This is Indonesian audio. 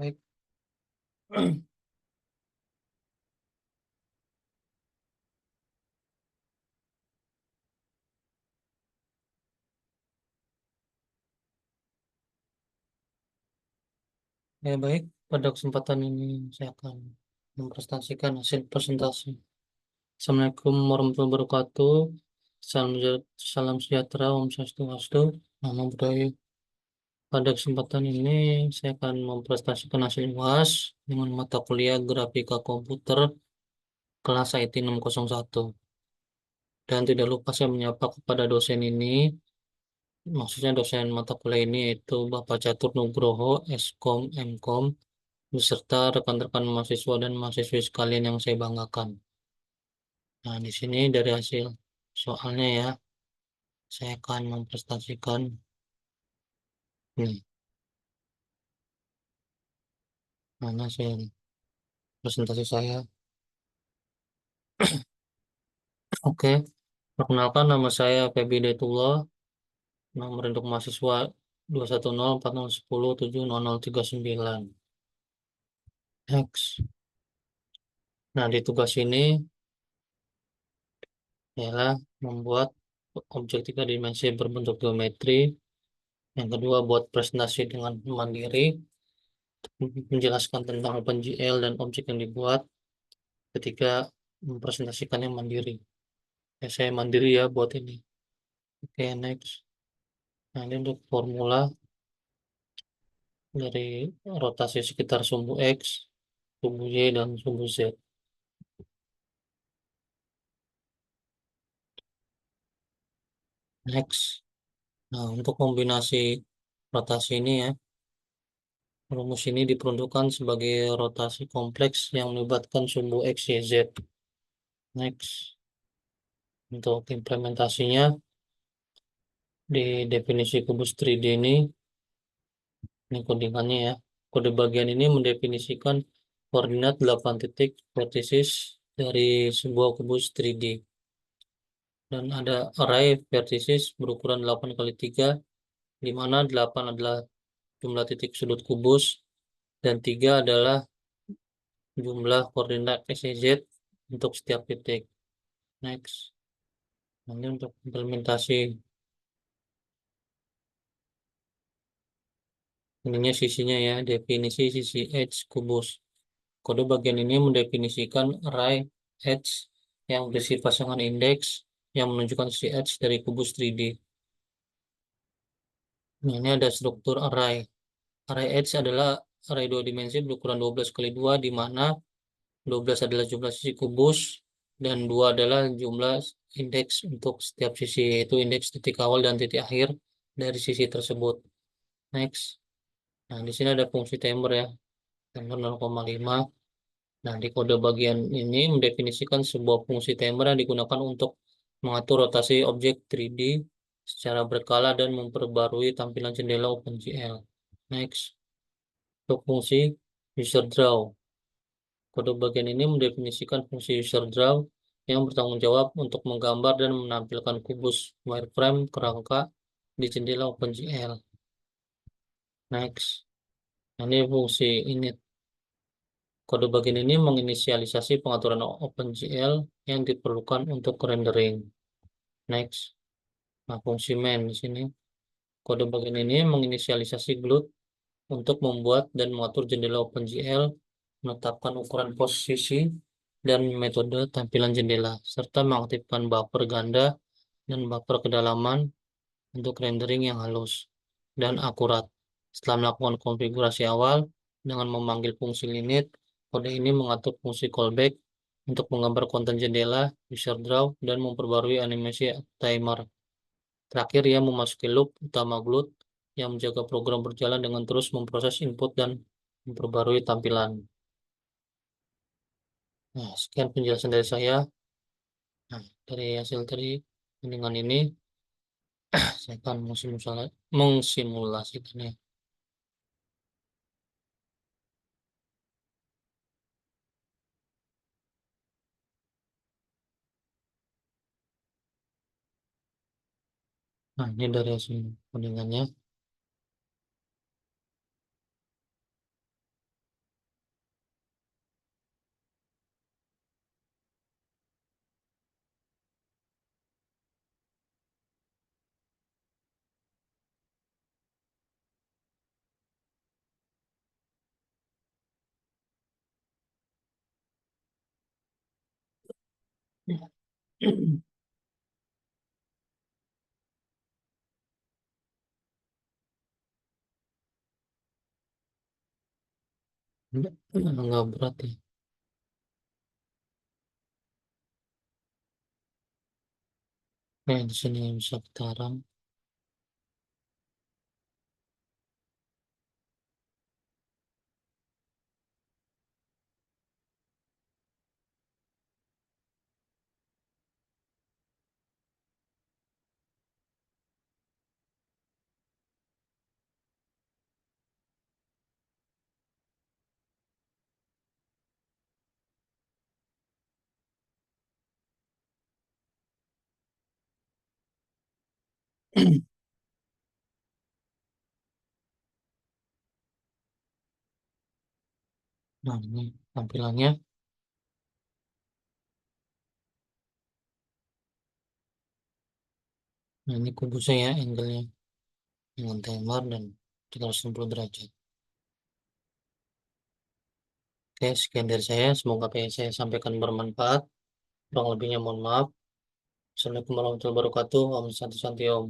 Baik, baik. Pada kesempatan ini saya akan mempresentasikan hasil presentasi. Assalamualaikum warahmatullahi wabarakatuh. Salam sejahtera, Om Swastiastu, Namo Buddhaya. Pada kesempatan ini saya akan mempresentasikan hasil UAS dengan mata kuliah Grafika Komputer kelas IT 601. Dan tidak lupa saya menyapa kepada dosen ini, maksudnya dosen mata kuliah ini yaitu Bapak Catur Nugroho, Skom, Mkom, beserta rekan-rekan mahasiswa dan mahasiswi sekalian yang saya banggakan. Nah, di sini dari hasil soalnya ya, saya akan mempresentasikan nih, mana saya presentasi saya. Oke, perkenalkan nama saya Feby Detullah, nomor induk mahasiswa 21040107039. Next. Nah, di tugas ini ialah membuat objek tiga dimensi berbentuk geometri. Yang kedua, buat presentasi dengan mandiri, menjelaskan tentang OpenGL dan objek yang dibuat. Ketika mempresentasikannya mandiri. Ya, saya mandiri ya buat ini. Oke, next. Nah, ini untuk formula dari rotasi sekitar sumbu X, sumbu Y, dan sumbu Z. Next. Nah, untuk kombinasi rotasi ini ya, rumus ini diperuntukkan sebagai rotasi kompleks yang melibatkan sumbu X, Y, Z. Next. Untuk implementasinya, di definisi kubus 3D ini codingannya ya. Kode bagian ini mendefinisikan koordinat 8 titik vertisis dari sebuah kubus 3D. Dan ada array vertisis berukuran 8 kali 3, di mana 8 adalah jumlah titik sudut kubus, dan 3 adalah jumlah koordinat X, Y, Z untuk setiap titik. Next. Nanti untuk implementasi ininya sisinya ya, definisi sisi H kubus. Kode bagian ini mendefinisikan array H yang berisi pasangan indeks yang menunjukkan sisi H dari kubus 3D. Nah, ini ada struktur array. Array H adalah array dua dimensi berukuran 12 kali 2, di mana 12 adalah jumlah sisi kubus dan 2 adalah jumlah indeks untuk setiap sisi, yaitu indeks titik awal dan titik akhir dari sisi tersebut. Next. Nah, di sini ada fungsi timer ya, timer 0,5. Nah, di kode bagian ini mendefinisikan sebuah fungsi timer yang digunakan untuk mengatur rotasi objek 3D secara berkala dan memperbarui tampilan jendela OpenGL. Next, untuk fungsi user draw. Kode bagian ini mendefinisikan fungsi user draw yang bertanggung jawab untuk menggambar dan menampilkan kubus wireframe kerangka di jendela OpenGL. Next, nah, ini fungsi init. Kode bagian ini menginisialisasi pengaturan OpenGL yang diperlukan untuk rendering. Next. Nah, fungsi main di sini. Kode bagian ini menginisialisasi GLUT untuk membuat dan mengatur jendela OpenGL, menetapkan ukuran posisi dan metode tampilan jendela, serta mengaktifkan buffer ganda dan buffer kedalaman untuk rendering yang halus dan akurat. Setelah melakukan konfigurasi awal dengan memanggil fungsi init, kode ini mengatur fungsi callback untuk menggambar konten jendela, user draw, dan memperbarui animasi timer. Terakhir, ia memasuki loop utama GLUT yang menjaga program berjalan dengan terus memproses input dan memperbarui tampilan. Nah, sekian penjelasan dari saya. Nah, dari hasil tadi dengan ini, saya akan mengsimulasikannya. Nah, ini dari hasil codingannya. Nggak berat ya. Nah, di sini bisa kita run. Nah, ini tampilannya. Nah, ini kubusnya ya, angle-nya dengan timer dan 360 derajat. Oke, sekian dari saya. Semoga apa yang saya sampaikan bermanfaat. Kurang lebihnya mohon maaf. Assalamualaikum warahmatullahi wabarakatuh. Om Santi Santi Om.